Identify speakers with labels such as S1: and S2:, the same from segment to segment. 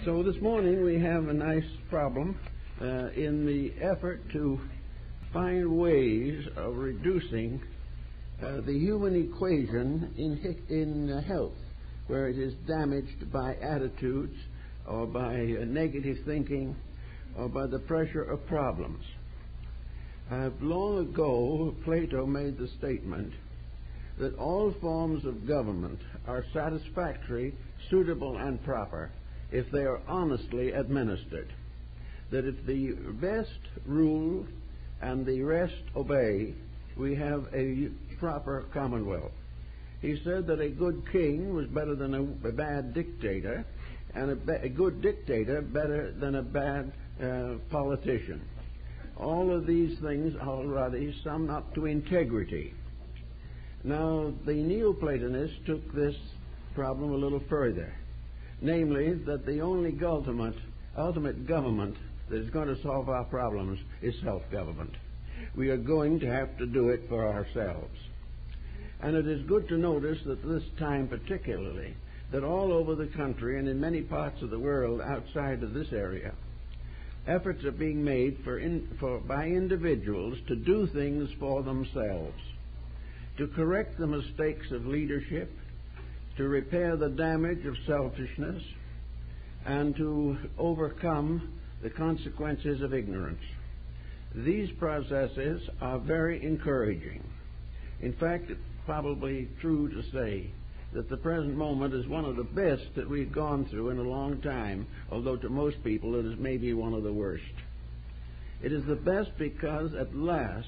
S1: So this morning we have a nice problem in the effort to find ways of reducing the human equation in health, where it is damaged by attitudes or by negative thinking or by the pressure of problems. Long ago, Plato made the statement that all forms of government are satisfactory, suitable, and proper if they are honestly administered. That if the best rule and the rest obey, we have a proper commonwealth. He said that a good king was better than a bad dictator, and a good dictator better than a bad politician. All of these things already sum up to integrity. Now, the Neoplatonists took this problem a little further, namely that the only ultimate government that is going to solve our problems is self-government. We are going to have to do it for ourselves. And it is good to notice that this time particularly, that all over the country and in many parts of the world outside of this area, efforts are being made by individuals to do things for themselves, to correct the mistakes of leadership, to repair the damage of selfishness, and to overcome the consequences of ignorance. These processes are very encouraging. In fact, it's probably true to say that the present moment is one of the best that we've gone through in a long time, although to most people it is maybe one of the worst. It is the best because at last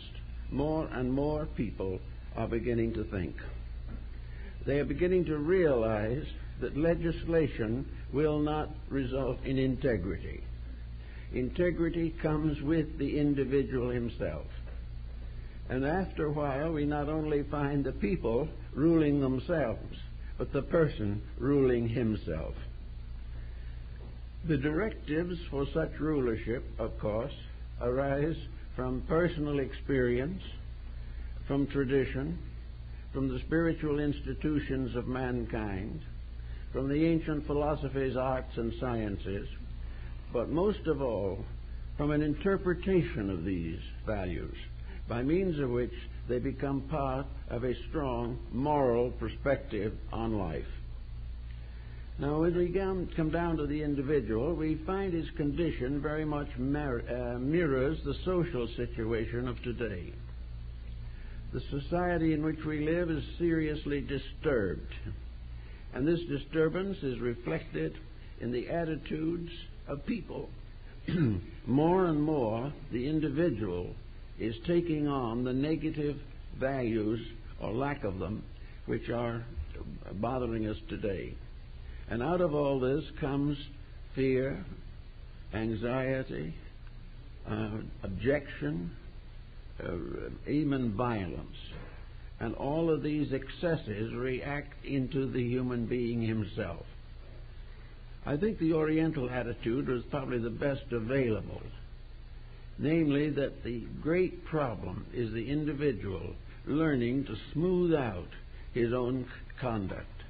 S1: more and more people are beginning to think. They are beginning to realize that legislation will not result in integrity. Integrity comes with the individual himself. And after a while, we not only find the people ruling themselves, but the person ruling himself. The directives for such rulership, of course, arise from personal experience, from tradition, from the spiritual institutions of mankind, from the ancient philosophies, arts, and sciences, but most of all, from an interpretation of these values, by means of which they become part of a strong moral perspective on life. Now, when we come down to the individual, we find his condition very much mirrors the social situation of today. The society in which we live is seriously disturbed, and this disturbance is reflected in the attitudes of people. More and more, the individual is taking on the negative values, or lack of them, which are bothering us today. And out of all this comes fear, anxiety, objection, even violence. And all of these excesses react into the human being himself. I think the Oriental attitude was probably the best available, namely that the great problem is the individual learning to smooth out his own conduct,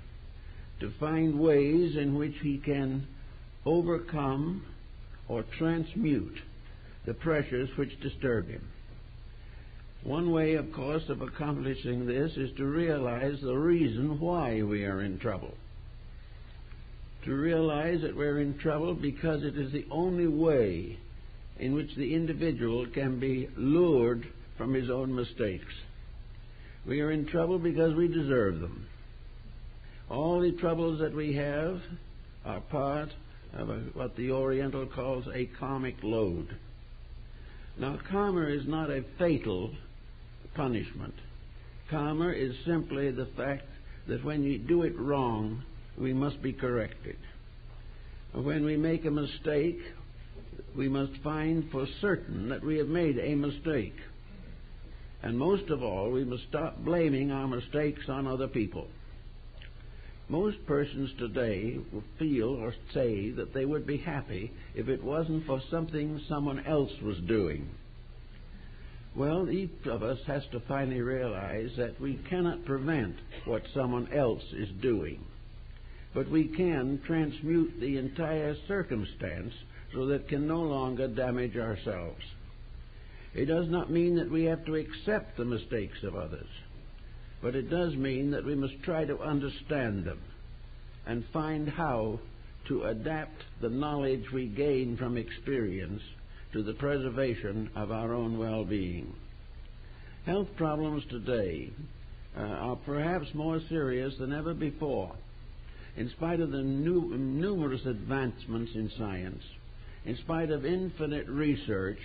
S1: to find ways in which he can overcome or transmute the pressures which disturb him. One way, of course, of accomplishing this is to realize the reason why we are in trouble. To realize that we're in trouble because it is the only way in which the individual can be lured from his own mistakes. We are in trouble because we deserve them. All the troubles that we have are part of what the Oriental calls a karmic load. Now, karma is not a fatal punishment. Karma is simply the fact that when we do it wrong, we must be corrected. When we make a mistake, we must find for certain that we have made a mistake. And most of all, we must stop blaming our mistakes on other people. Most persons today will feel or say that they would be happy if it wasn't for something someone else was doing. Well, each of us has to finally realize that we cannot prevent what someone else is doing. but we can transmute the entire circumstance so that it can no longer damage ourselves. It does not mean that we have to accept the mistakes of others, but it does mean that we must try to understand them and find how to adapt the knowledge we gain from experience to the preservation of our own well-being. Health problems today are perhaps more serious than ever before, in spite of the numerous advancements in science, in spite of infinite research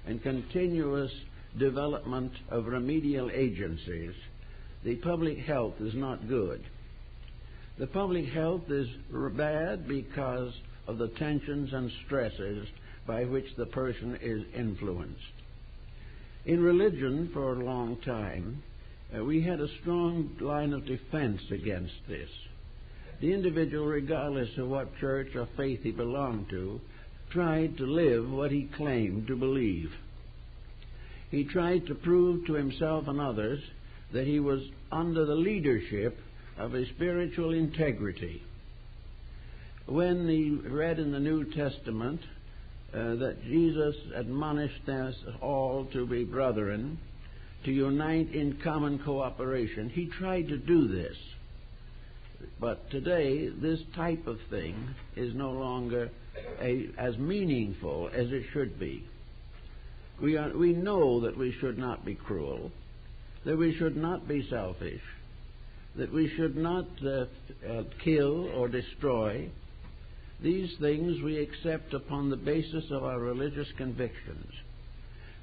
S1: and continuous development of remedial agencies. The public health is not good. The public health is bad because of the tensions and stresses by which the person is influenced. In religion, for a long time, we had a strong line of defense against this. The individual, regardless of what church or faith he belonged to, tried to live what he claimed to believe. He tried to prove to himself and others that he was under the leadership of a spiritual integrity. When he read in the New Testament that Jesus admonished us all to be brethren, to unite in common cooperation, he tried to do this. But today, this type of thing is no longer as meaningful as it should be. We know that we should not be cruel, that we should not be selfish, that we should not kill or destroy. These things we accept upon the basis of our religious convictions.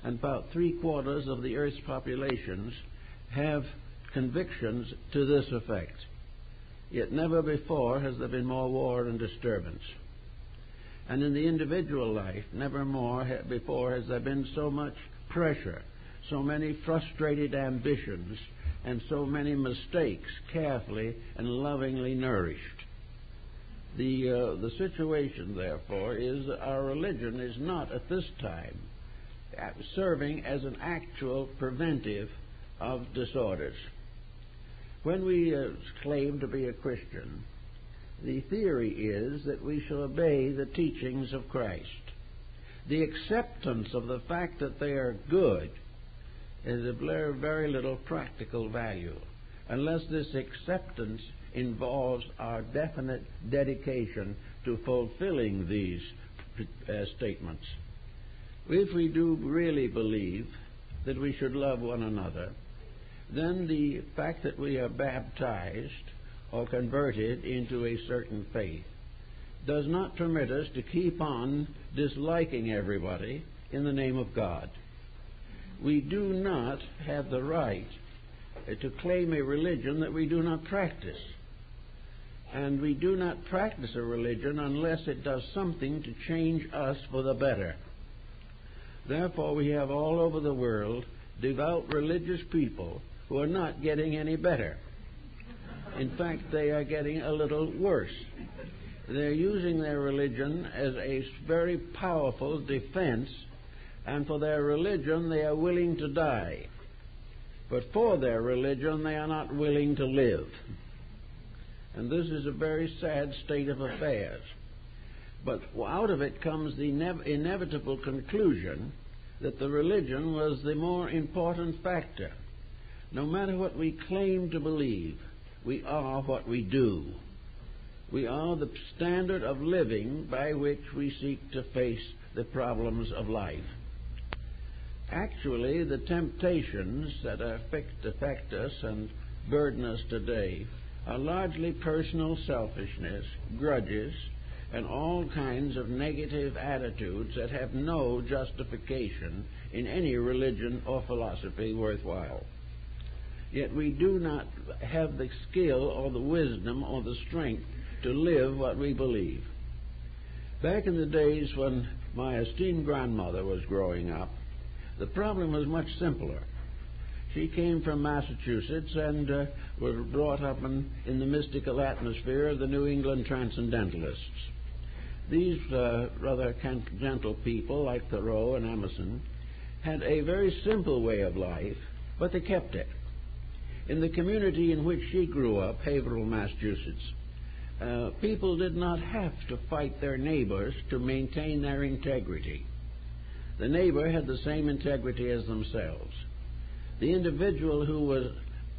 S1: And about 3/4 of the Earth's populations have convictions to this effect. Yet never before has there been more war and disturbance. And in the individual life, never before has there been so much pressure, so many frustrated ambitions, and so many mistakes carefully and lovingly nourished. The situation, therefore, is that our religion is not at this time serving as an actual preventive of disorders. When we claim to be a Christian, the theory is that we shall obey the teachings of Christ. The acceptance of the fact that they are good is of very little practical value unless this acceptance involves our definite dedication to fulfilling these statements. If we do really believe that we should love one another, then the fact that we are baptized or converted into a certain faith does not permit us to keep on disliking everybody in the name of God. We do not have the right to claim a religion that we do not practice. And we do not practice a religion unless it does something to change us for the better. Therefore, we have all over the world devout religious people who are not getting any better. In fact, they are getting a little worse. They're using their religion as a very powerful defense, and for their religion they are willing to die. But for their religion they are not willing to live. And this is a very sad state of affairs. But out of it comes the inevitable conclusion that the religion was the more important factor. No matter what we claim to believe, we are what we do. We are the standard of living by which we seek to face the problems of life. Actually, the temptations that affect us and burden us today are largely personal selfishness, grudges, and all kinds of negative attitudes that have no justification in any religion or philosophy worthwhile. Yet we do not have the skill or the wisdom or the strength to live what we believe. Back in the days when my esteemed grandmother was growing up, the problem was much simpler. She came from Massachusetts and was brought up in the mystical atmosphere of the New England Transcendentalists. These rather gentle people, like Thoreau and Emerson, had a very simple way of life, but they kept it. In the community in which she grew up, Haverhill, Massachusetts, people did not have to fight their neighbors to maintain their integrity. The neighbor had the same integrity as themselves. The individual who was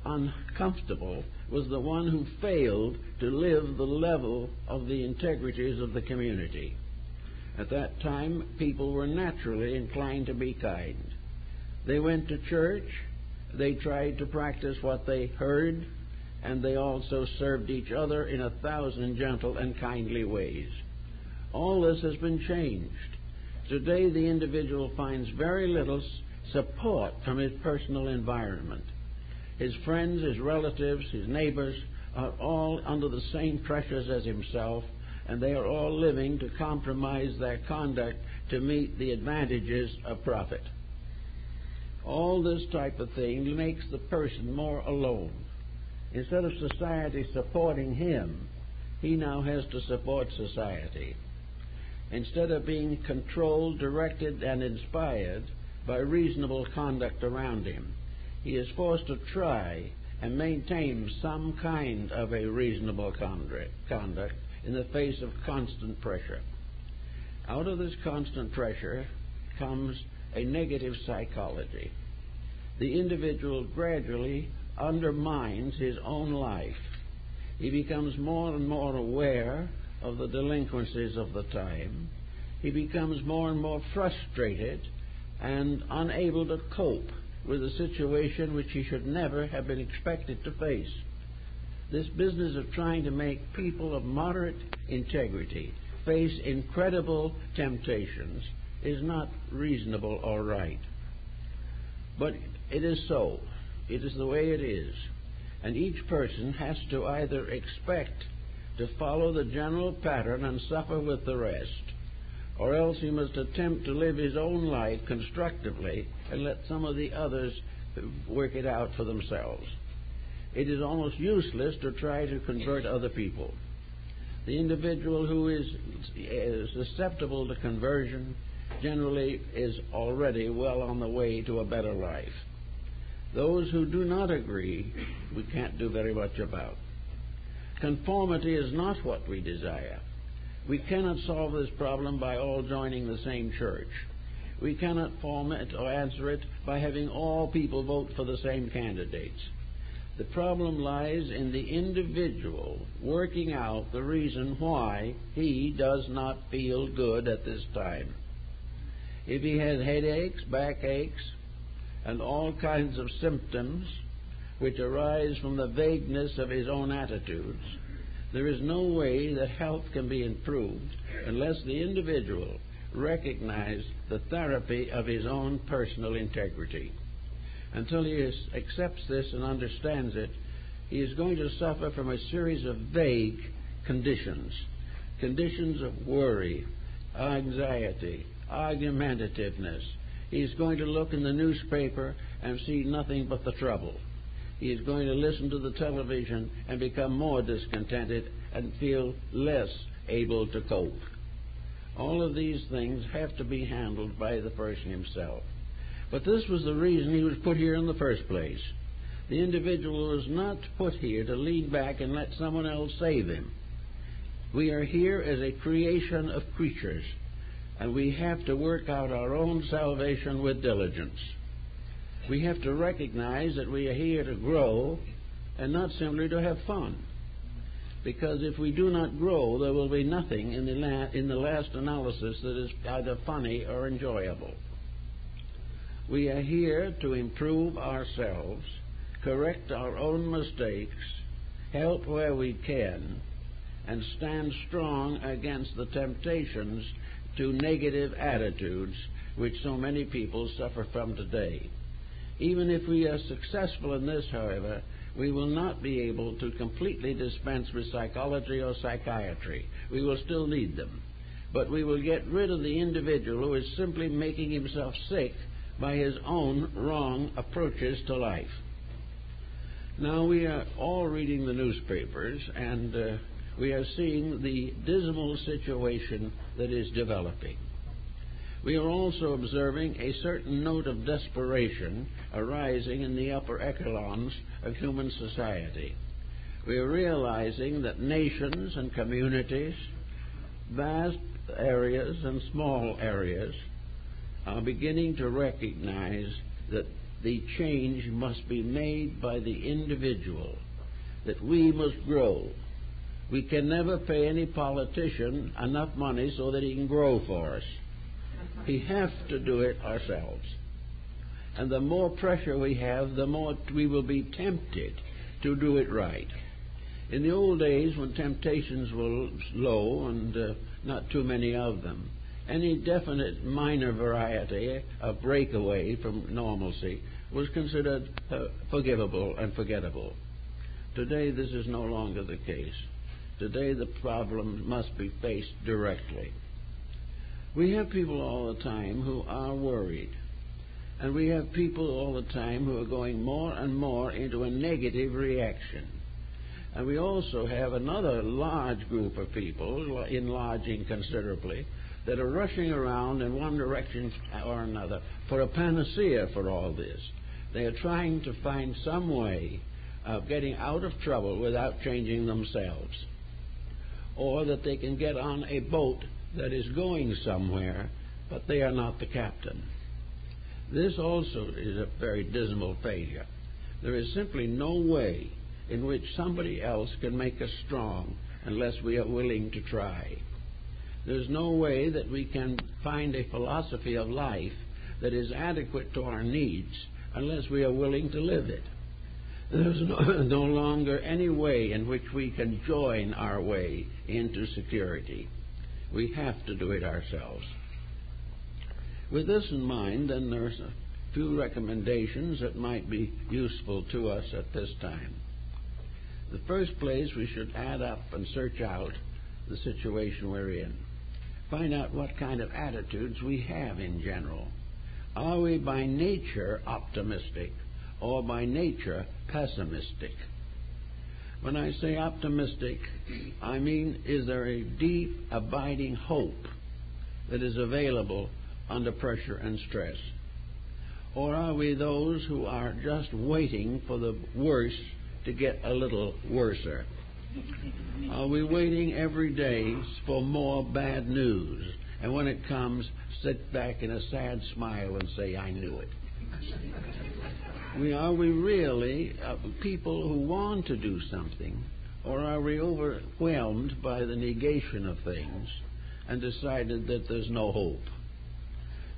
S1: uncomfortable was the one who failed to live the level of the integrities of the community. At that time, people were naturally inclined to be kind. They went to church, they tried to practice what they heard, and they also served each other in 1,000 gentle and kindly ways. All this has been changed. Today, the individual finds very little support from his personal environment. His friends, his relatives, his neighbors are all under the same pressures as himself, and they are all living to compromise their conduct to meet the advantages of profit. All this type of thing makes the person more alone. Instead of society supporting him, he now has to support society. Instead of being controlled, directed, and inspired by reasonable conduct around him, he is forced to try and maintain some kind of a reasonable conduct in the face of constant pressure. Out of this constant pressure comes a negative psychology. The individual gradually undermines his own life. He becomes more and more aware of the delinquencies of the time. He becomes more and more frustrated and unable to cope with a situation which he should never have been expected to face. This business of trying to make people of moderate integrity face incredible temptations is not reasonable or right. But it is so. It is the way it is. And each person has to either expect to follow the general pattern and suffer with the rest, or else he must attempt to live his own life constructively and let some of the others work it out for themselves. It is almost useless to try to convert other people. The individual who is susceptible to conversion generally is already well on the way to a better life. Those who do not agree, we can't do very much about. Conformity is not what we desire. We cannot solve this problem by all joining the same church. We cannot form it or answer it by having all people vote for the same candidates. The problem lies in the individual working out the reason why he does not feel good at this time. If he has headaches, backaches, and all kinds of symptoms which arise from the vagueness of his own attitudes, there is no way that health can be improved unless the individual recognizes the therapy of his own personal integrity. Until he accepts this and understands it, he is going to suffer from a series of vague conditions of worry, anxiety, argumentativeness. He is going to look in the newspaper and see nothing but the trouble. He is going to listen to the television and become more discontented and feel less able to cope. All of these things have to be handled by the person himself. But this was the reason he was put here in the first place. The individual was not put here to lean back and let someone else save him. We are here as a creation of creatures, and we have to work out our own salvation with diligence. We have to recognize that we are here to grow and not simply to have fun. Because if we do not grow, there will be nothing in the last analysis that is either funny or enjoyable. We are here to improve ourselves, correct our own mistakes, help where we can, and stand strong against the temptations to negative attitudes which so many people suffer from today. Even if we are successful in this, however, we will not be able to completely dispense with psychology or psychiatry. We will still need them. But we will get rid of the individual who is simply making himself sick by his own wrong approaches to life. Now, we are all reading the newspapers, and we are seeing the dismal situation that is developing. We are also observing a certain note of desperation arising in the upper echelons of human society. We're realizing that nations and communities, vast areas and small areas, are beginning to recognize that the change must be made by the individual, that we must grow. We can never pay any politician enough money so that he can grow for us. We have to do it ourselves. And the more pressure we have, the more we will be tempted to do it right. In the old days, when temptations were low and not too many of them, any definite minor variety, a breakaway from normalcy, was considered forgivable and forgettable. Today, this is no longer the case. Today, the problem must be faced directly. We have people all the time who are worried. And we have people all the time who are going more and more into a negative reaction. And we also have another large group of people, enlarging considerably, that are rushing around in one direction or another for a panacea for all this. They are trying to find some way of getting out of trouble without changing themselves, or that they can get on a boat that is going somewhere, but they are not the captain. This also is a very dismal failure. There is simply no way in which somebody else can make us strong unless we are willing to try. There's no way that we can find a philosophy of life that is adequate to our needs unless we are willing to live it. There's no longer any way in which we can join our way into security. We have to do it ourselves. With this in mind, then, there's a few recommendations that might be useful to us at this time. In the first place, we should add up and search out the situation we're in. Find out what kind of attitudes we have in general. Are we by nature optimistic or by nature pessimistic? When I say optimistic, I mean, is there a deep, abiding hope that is available under pressure and stress? Or are we those who are just waiting for the worst to get a little worser? Are we waiting every day for more bad news, and when it comes, sit back in a sad smile and say, I knew it? Are we really people who want to do something, or are we overwhelmed by the negation of things and decided that there's no hope?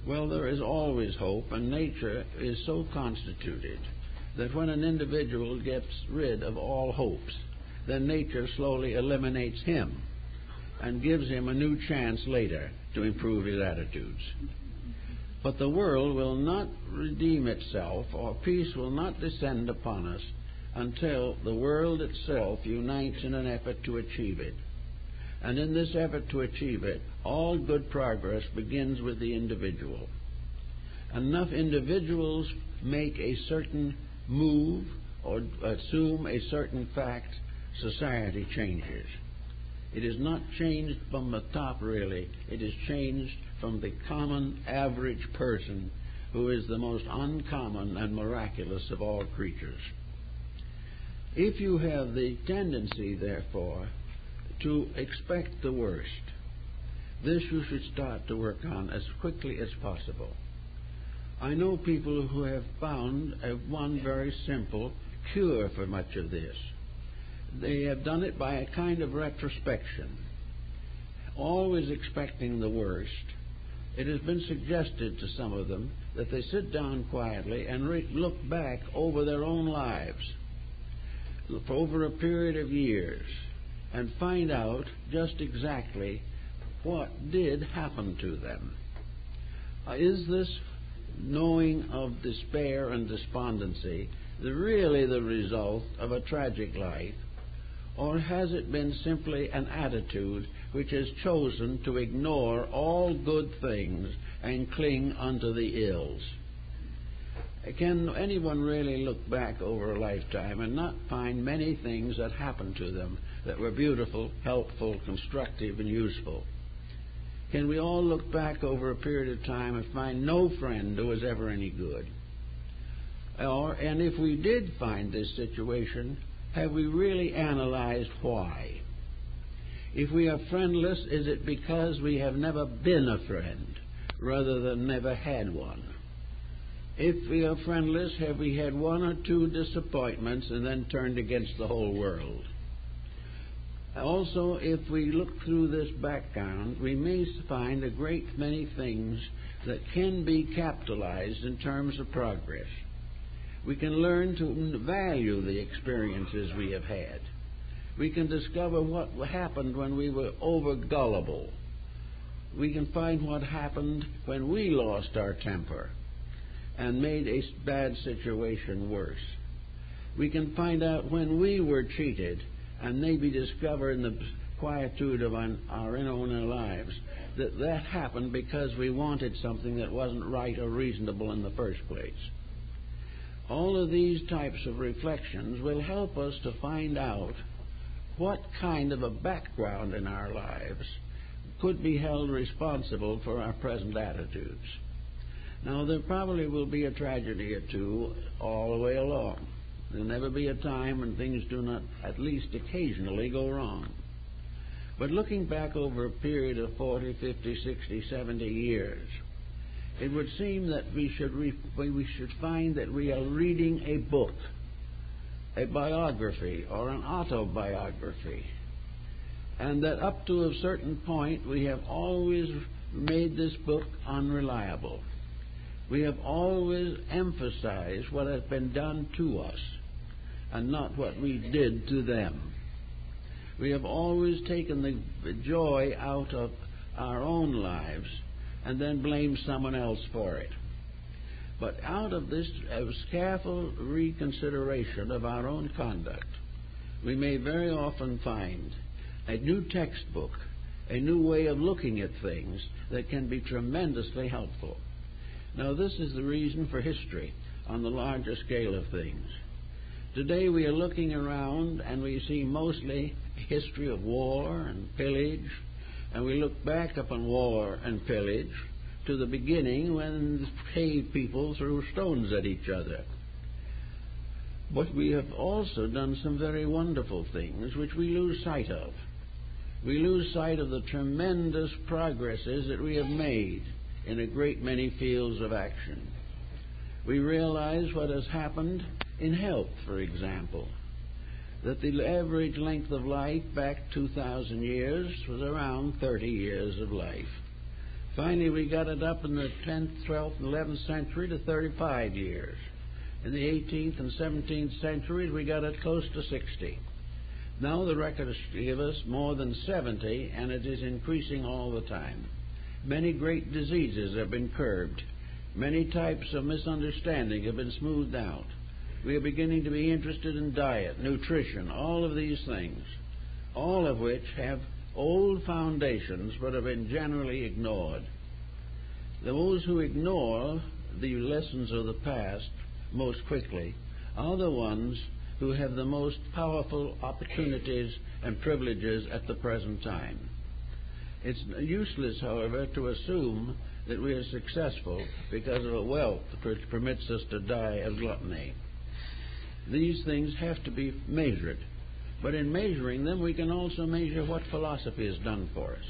S1: Well, there is always hope, and nature is so constituted that when an individual gets rid of all hopes, then nature slowly eliminates him and gives him a new chance later to improve his attitudes. But the world will not redeem itself, or peace will not descend upon us until the world itself unites in an effort to achieve it. And in this effort to achieve it, all good progress begins with the individual. Enough individuals make a certain move or assume a certain fact, society changes. It is not changed from the top, really. It is changed from the common average person, who is the most uncommon and miraculous of all creatures. If you have the tendency, therefore, to expect the worst, this you should start to work on as quickly as possible. I know people who have found one very simple cure for much of this. They have done it by a kind of retrospection, always expecting the worst. It has been suggested to some of them that they sit down quietly and look back over their own lives for over a period of years and find out just exactly what did happen to them. Is this knowing of despair and despondency really the result of a tragic life, or has it been simply an attitude which has chosen to ignore all good things and cling unto the ills? Can anyone really look back over a lifetime and not find many things that happened to them that were beautiful, helpful, constructive, and useful? Can we all look back over a period of time and find no friend who was ever any good? And if we did find this situation, have we really analyzed why? If we are friendless, is it because we have never been a friend rather than never had one? If we are friendless, have we had one or two disappointments and then turned against the whole world? Also, if we look through this background, we may find a great many things that can be capitalized in terms of progress. We can learn to value the experiences we have had. We can discover what happened when we were over-gullible. We can find what happened when we lost our temper and made a bad situation worse. We can find out when we were cheated and maybe discover in the quietude of our own lives that that happened because we wanted something that wasn't right or reasonable in the first place. All of these types of reflections will help us to find out what kind of a background in our lives could be held responsible for our present attitudes. Now, there probably will be a tragedy or two all the way along. There'll never be a time when things do not at least occasionally go wrong. But looking back over a period of 40, 50, 60, 70 years, it would seem that we should find that we are reading a book, a biography or an autobiography, and that up to a certain point we have always made this book unreliable. We have always emphasized what has been done to us and not what we did to them. We have always taken the joy out of our own lives and then blamed someone else for it. But out of this careful reconsideration of our own conduct, we may very often find a new textbook, a new way of looking at things that can be tremendously helpful. Now, this is the reason for history on the larger scale of things. Today we are looking around and we see mostly a history of war and pillage, and we look back upon war and pillage to the beginning when cave people threw stones at each other. But we have also done some very wonderful things which we lose sight of. We lose sight of the tremendous progresses that we have made in a great many fields of action. We realize what has happened in health, for example, that the average length of life back 2,000 years was around 30 years of life. Finally, we got it up in the 10th, 12th, and 11th century to 35 years. In the 18th and 17th centuries, we got it close to 60. Now the records give us more than 70, and it is increasing all the time. Many great diseases have been curbed. Many types of misunderstanding have been smoothed out. We are beginning to be interested in diet, nutrition, all of these things, all of which have old foundations but have been generally ignored. Those who ignore the lessons of the past most quickly are the ones who have the most powerful opportunities and privileges at the present time. It's useless, however, to assume that we are successful because of a wealth which permits us to die of gluttony. These things have to be measured, but in measuring them we can also measure what philosophy has done for us,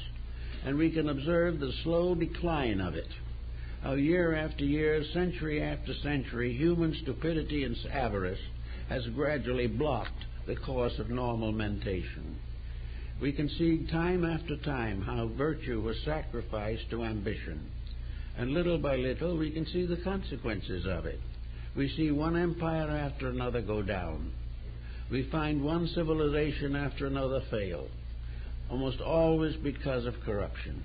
S1: and we can observe the slow decline of it. How year after year, century after century, human stupidity and avarice has gradually blocked the course of normal mentation. We can see time after time how virtue was sacrificed to ambition, and little by little we can see the consequences of it. We see one empire after another go down. We find one civilization after another fail, almost always because of corruption.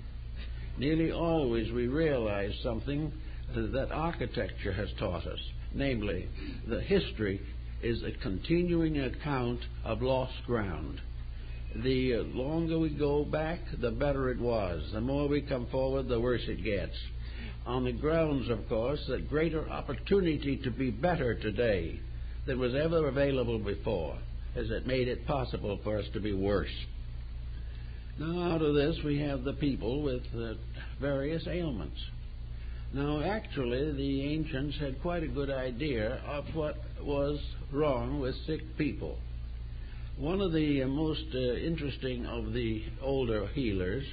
S1: Nearly always we realize something that architecture has taught us, namely, that history is a continuing account of lost ground. The longer we go back, the better it was. The more we come forward, the worse it gets. On the grounds, of course, that greater opportunity to be better today than was ever available before, as it made it possible for us to be worse. Now, out of this, we have the people with various ailments. Now, actually, the ancients had quite a good idea of what was wrong with sick people. One of the most interesting of the older healers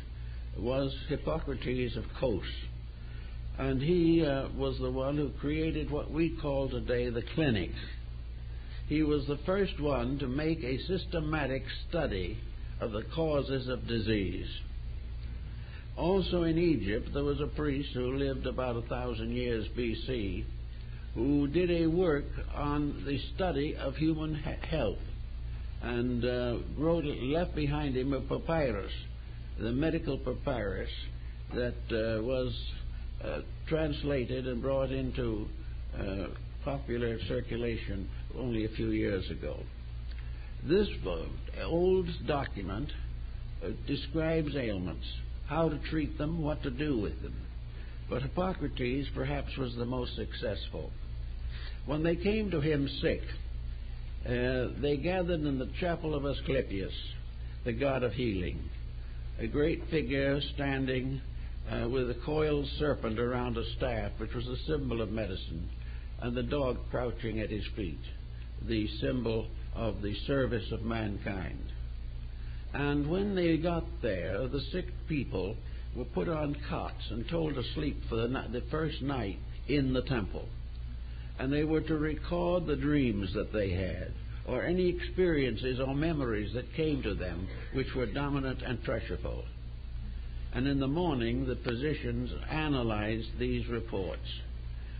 S1: was Hippocrates of Kos. And he was the one who created what we call today the clinic. He was the first one to make a systematic study of the causes of disease. Also in Egypt, there was a priest who lived about 1,000 years BC who did a work on the study of human health and left behind him a papyrus, the medical papyrus, that was translated and brought into popular circulation only a few years ago. This old document describes ailments, how to treat them, what to do with them. But Hippocrates perhaps was the most successful. When they came to him sick, they gathered in the chapel of Asclepius, the god of healing, a great figure standing with a coiled serpent around a staff, which was a symbol of medicine, and the dog crouching at his feet, the symbol of the service of mankind. And when they got there, the sick people were put on cots and told to sleep for the first night in the temple. And they were to record the dreams that they had, or any experiences or memories that came to them which were dominant and treasureful. And in the morning, the physicians analyzed these reports,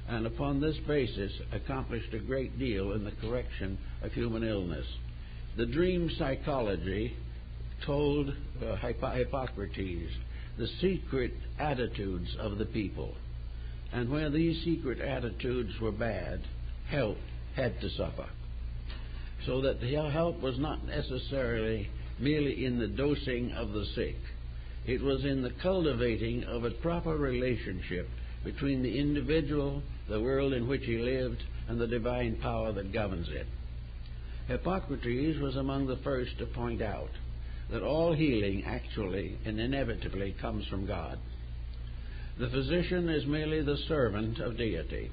S1: and upon this basis accomplished a great deal in the correction of human illness. The dream psychology told Hippocrates the secret attitudes of the people. And where these secret attitudes were bad, health had to suffer. So that the help was not necessarily merely in the dosing of the sick. It was in the cultivating of a proper relationship between the individual, the world in which he lived, and the divine power that governs it. Hippocrates was among the first to point out that all healing actually and inevitably comes from God. The physician is merely the servant of deity.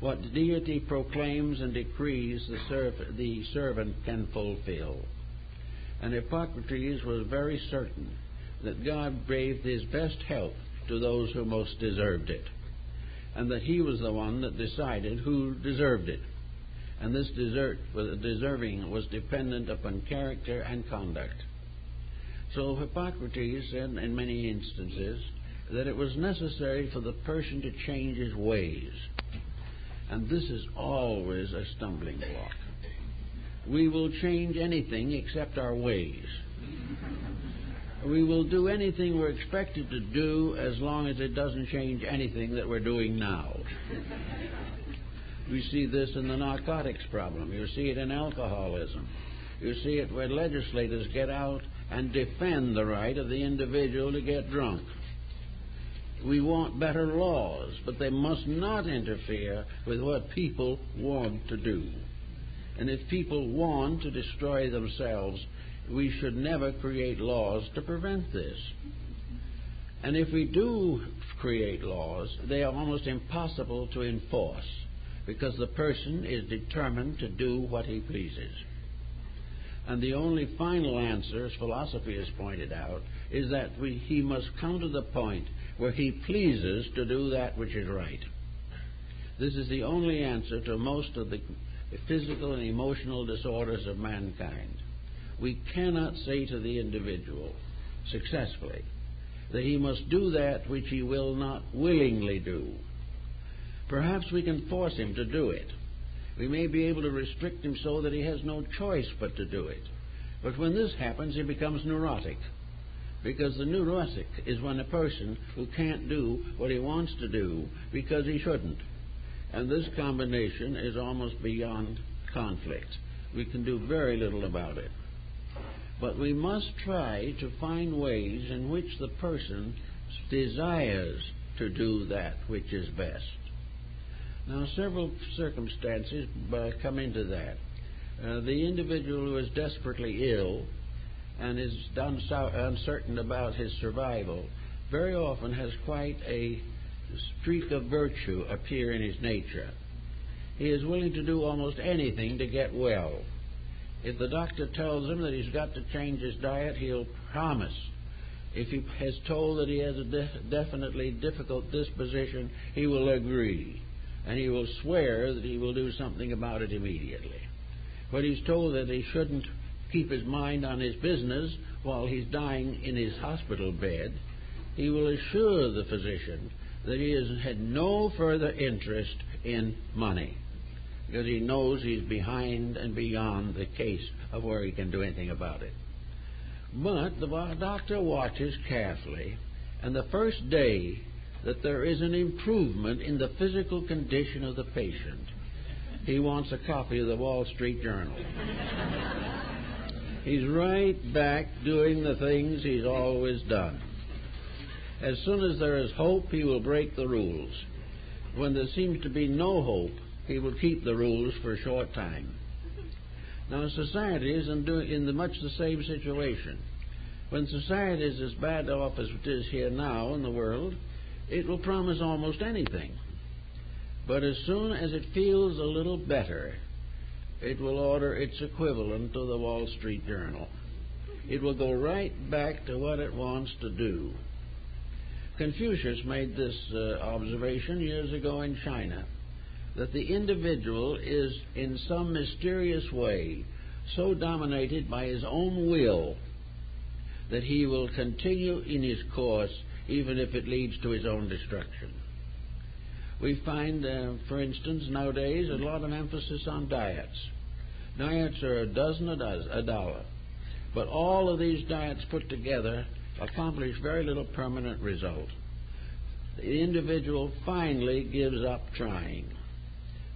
S1: What deity proclaims and decrees, the servant can fulfill. And Hippocrates was very certain that God gave his best help to those who most deserved it, and that he was the one that decided who deserved it. And this deserving was dependent upon character and conduct. So Hippocrates said in many instances that it was necessary for the person to change his ways. And this is always a stumbling block. We will change anything except our ways. We will do anything we're expected to do as long as it doesn't change anything that we're doing now. We see this in the narcotics problem. You see it in alcoholism. You see it where legislators get out and defend the right of the individual to get drunk. We want better laws, but they must not interfere with what people want to do. And if people want to destroy themselves, we should never create laws to prevent this. And if we do create laws, they are almost impossible to enforce, because the person is determined to do what he pleases. And the only final answer, as philosophy has pointed out, is that he must come to the point where he pleases to do that which is right. This is the only answer to most of the physical and emotional disorders of mankind. We cannot say to the individual successfully that he must do that which he will not willingly do. Perhaps we can force him to do it. We may be able to restrict him so that he has no choice but to do it. But when this happens, he becomes neurotic. Because the neurotic is when a person who can't do what he wants to do because he shouldn't. And this combination is almost beyond conflict. We can do very little about it. But we must try to find ways in which the person desires to do that which is best. Now, several circumstances come into that. The individual who is desperately ill and is uncertain about his survival very often has quite a streak of virtue appear in his nature. He is willing to do almost anything to get well. If the doctor tells him that he's got to change his diet, he'll promise. If he has told that he has a definitely difficult disposition, he will agree. And he will swear that he will do something about it immediately. When he's told that he shouldn't keep his mind on his business while he's dying in his hospital bed, he will assure the physician that he has had no further interest in money, because he knows he's behind and beyond the case of where he can do anything about it. But the doctor watches carefully, and the first day that there is an improvement in the physical condition of the patient, he wants a copy of the Wall Street Journal. He's right back doing the things he's always done. As soon as there is hope, he will break the rules. When there seems to be no hope, he will keep the rules for a short time. Now, society is in much the same situation. When society is as bad off as it is here now in the world, it will promise almost anything. But as soon as it feels a little better, it will order its equivalent to the Wall Street Journal. It will go right back to what it wants to do. Confucius made this observation years ago in China, that the individual is in some mysterious way so dominated by his own will that he will continue in his course even if it leads to his own destruction. We find, for instance, nowadays a lot of emphasis on diets. Diets are a dozen a dollar. But all of these diets put together accomplish very little permanent result. The individual finally gives up trying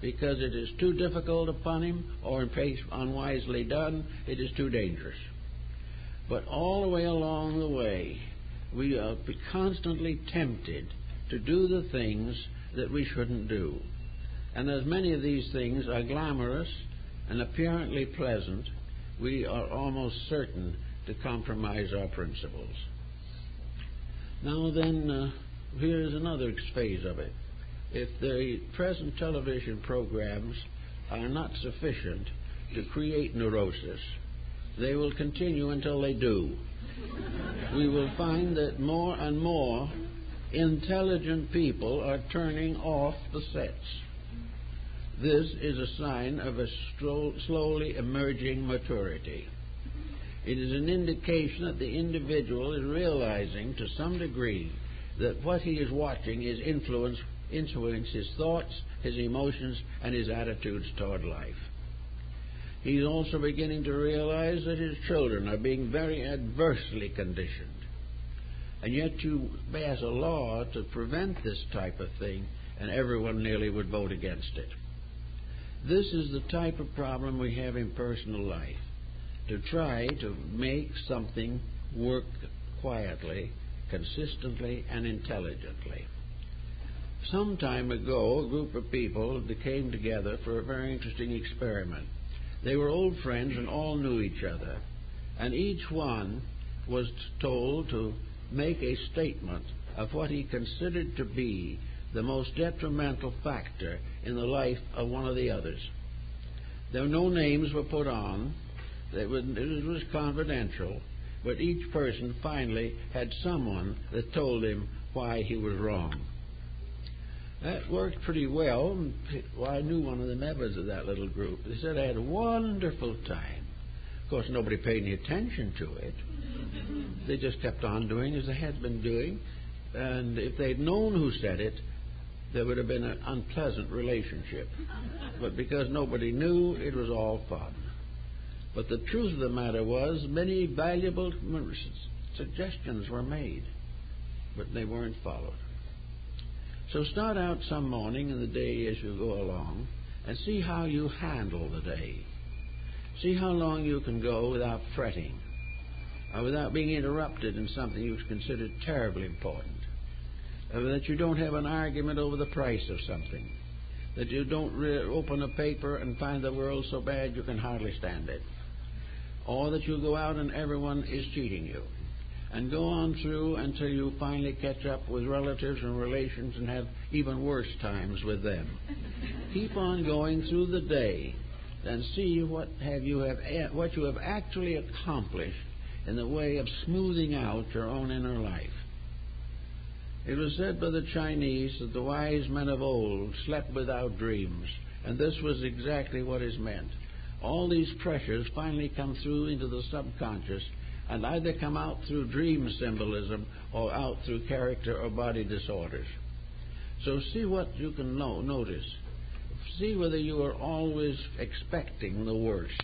S1: because it is too difficult upon him, or in case unwisely done, it is too dangerous. But all the way along the way, we are constantly tempted to do the things that we shouldn't do. And as many of these things are glamorous and apparently pleasant, we are almost certain to compromise our principles. Now then, here's another phase of it. If the present television programs are not sufficient to create neurosis, they will continue until they do. We will find that more and more intelligent people are turning off the sets. This is a sign of a slowly emerging maturity. It is an indication that the individual is realizing to some degree that what he is watching is influence his thoughts, his emotions, and his attitudes toward life. He's also beginning to realize that his children are being very adversely conditioned. And yet you pass a law to prevent this type of thing, and everyone nearly would vote against it. This is the type of problem we have in personal life, to try to make something work quietly, consistently, and intelligently. Some time ago, a group of people came together for a very interesting experiment. They were old friends and all knew each other, and each one was told to make a statement of what he considered to be the most detrimental factor in the life of one of the others. No names were put on. It was confidential, but each person finally had someone that told him why he was wrong. That worked pretty well. Well, I knew one of the members of that little group. They said I had a wonderful time. Of course, nobody paid any attention to it. They just kept on doing as they had been doing. And if they'd known who said it, there would have been an unpleasant relationship. But because nobody knew, it was all fun. But the truth of the matter was, many valuable suggestions were made, but they weren't followed. So start out some morning in the day as you go along and see how you handle the day. See how long you can go without fretting or without being interrupted in something you consider terribly important. That you don't have an argument over the price of something. That you don't open a paper and find the world so bad you can hardly stand it. Or that you go out and everyone is cheating you. And go on through until you finally catch up with relatives and relations and have even worse times with them. Keep on going through the day and see what you have actually accomplished in the way of smoothing out your own inner life. It was said by the Chinese that the wise men of old slept without dreams, and this was exactly what is meant. All these pressures finally come through into the subconscious and either come out through dream symbolism or out through character or body disorders. So see what you can notice. See whether you are always expecting the worst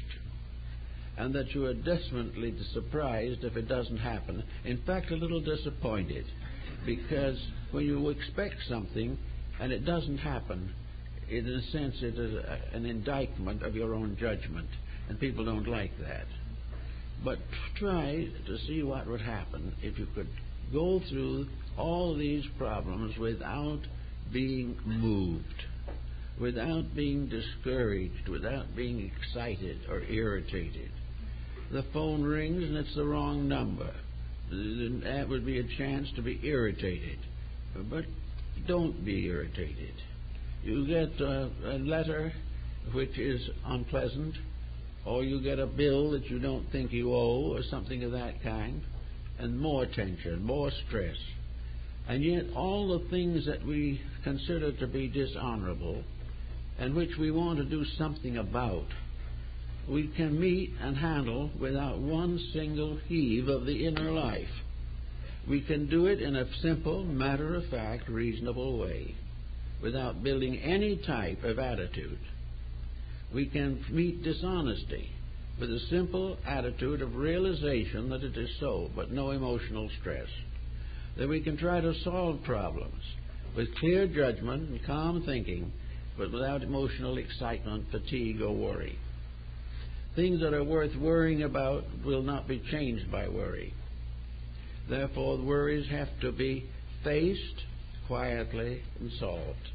S1: and that you are desperately surprised if it doesn't happen. In fact, a little disappointed, because when you expect something and it doesn't happen, in a sense it is an indictment of your own judgment, and people don't like that. But try to see what would happen if you could go through all these problems without being moved, without being discouraged, without being excited or irritated. The phone rings and it's the wrong number. That would be a chance to be irritated. But don't be irritated. You get a letter which is unpleasant, or you get a bill that you don't think you owe, or something of that kind, and more tension, more stress. And yet all the things that we consider to be dishonorable and which we want to do something about, we can meet and handle without one single heave of the inner life. We can do it in a simple, matter-of-fact, reasonable way, without building any type of attitude. We can meet dishonesty with a simple attitude of realization that it is so, but no emotional stress. That we can try to solve problems with clear judgment and calm thinking, but without emotional excitement, fatigue, or worry. Things that are worth worrying about will not be changed by worry. Therefore, the worries have to be faced quietly and solved.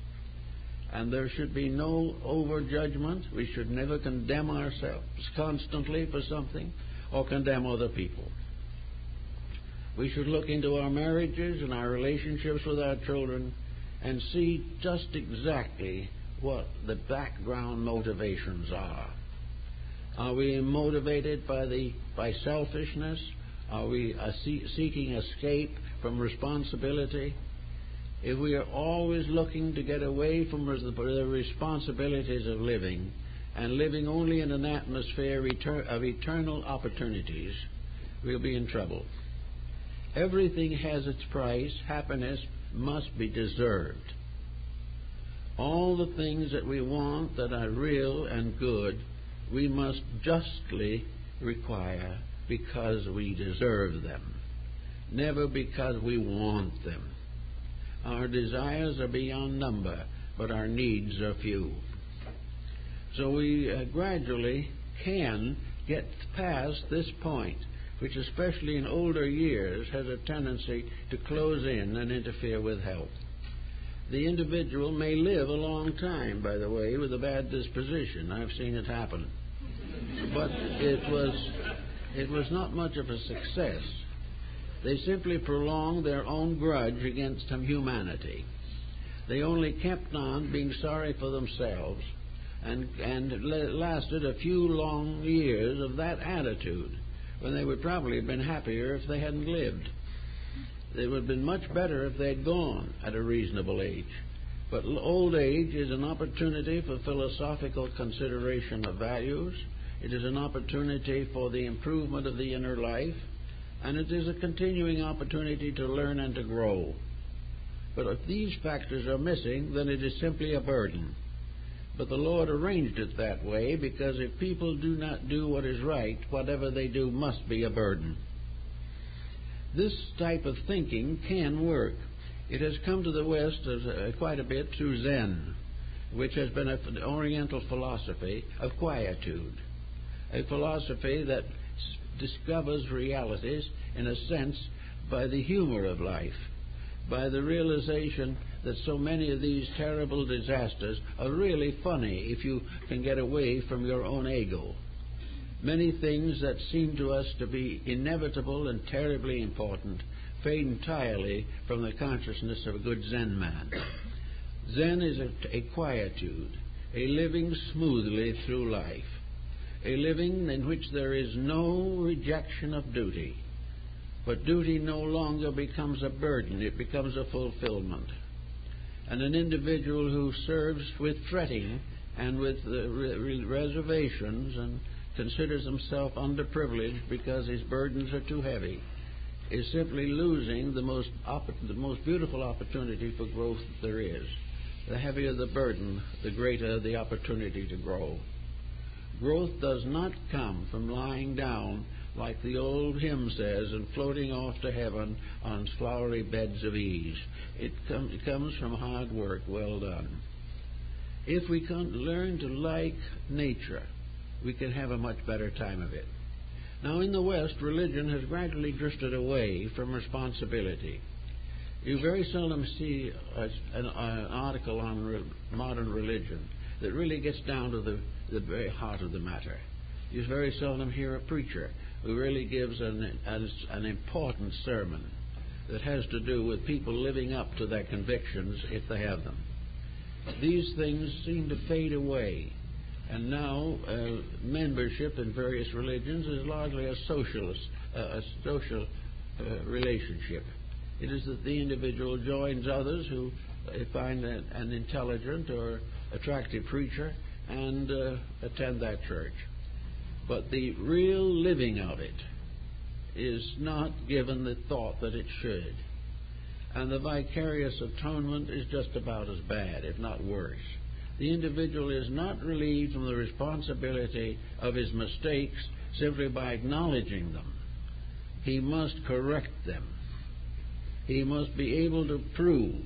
S1: And there should be no overjudgment. We should never condemn ourselves constantly for something or condemn other people. We should look into our marriages and our relationships with our children and see just exactly what the background motivations are. Are we motivated by selfishness? Are we seeking escape from responsibility? If we are always looking to get away from the responsibilities of living and living only in an atmosphere of eternal opportunities, we'll be in trouble. Everything has its price. Happiness must be deserved. All the things that we want that are real and good, we must justly require because we deserve them, never because we want them. Our desires are beyond number, but our needs are few. So we gradually can get past this point, which especially in older years has a tendency to close in and interfere with health. The individual may live a long time, by the way, with a bad disposition. I've seen it happen. But it was not much of a success. They simply prolonged their own grudge against humanity. They only kept on being sorry for themselves, and it lasted a few long years of that attitude, when they would probably have been happier if they hadn't lived. It would have been much better if they had gone at a reasonable age. But old age is an opportunity for philosophical consideration of values. It is an opportunity for the improvement of the inner life, and it is a continuing opportunity to learn and to grow. But if these factors are missing, then it is simply a burden. But the Lord arranged it that way, because if people do not do what is right, whatever they do must be a burden. This type of thinking can work. It has come to the West quite a bit through Zen, which has been an Oriental philosophy of quietude, a philosophy that discovers realities, in a sense, by the humor of life, by the realization that so many of these terrible disasters are really funny if you can get away from your own ego. Many things that seem to us to be inevitable and terribly important fade entirely from the consciousness of a good Zen man. Zen is a quietude, a living smoothly through life. a living in which there is no rejection of duty, but duty no longer becomes a burden, it becomes a fulfillment. And an individual who serves with fretting and with reservations and considers himself underprivileged because his burdens are too heavy is simply losing the most beautiful opportunity for growth that there is. The heavier the burden, the greater the opportunity to grow. Growth does not come from lying down, like the old hymn says, and floating off to heaven on flowery beds of ease. It comes from hard work well done. If we can learn to like nature, we can have a much better time of it. Now, in the West, religion has gradually drifted away from responsibility. You very seldom see an article on modern religion that really gets down to the very heart of the matter. You very seldom hear a preacher who really gives an important sermon that has to do with people living up to their convictions if they have them. These things seem to fade away, and now membership in various religions is largely a social relationship. It is that the individual joins others who find an intelligent or attractive preacher and attend that church. But the real living of it is not given the thought that it should. And the vicarious atonement is just about as bad, if not worse. The individual is not relieved from the responsibility of his mistakes simply by acknowledging them. He must correct them. He must be able to prove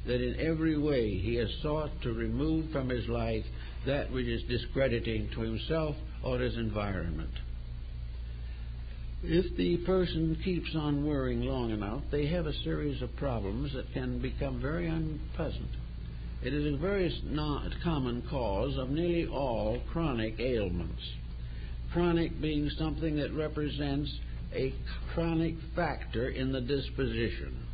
S1: that in every way he has sought to remove from his life that which is discrediting to himself or his environment. If the person keeps on worrying long enough, they have a series of problems that can become very unpleasant. It is a very common cause of nearly all chronic ailments. Chronic being something that represents a chronic factor in the disposition.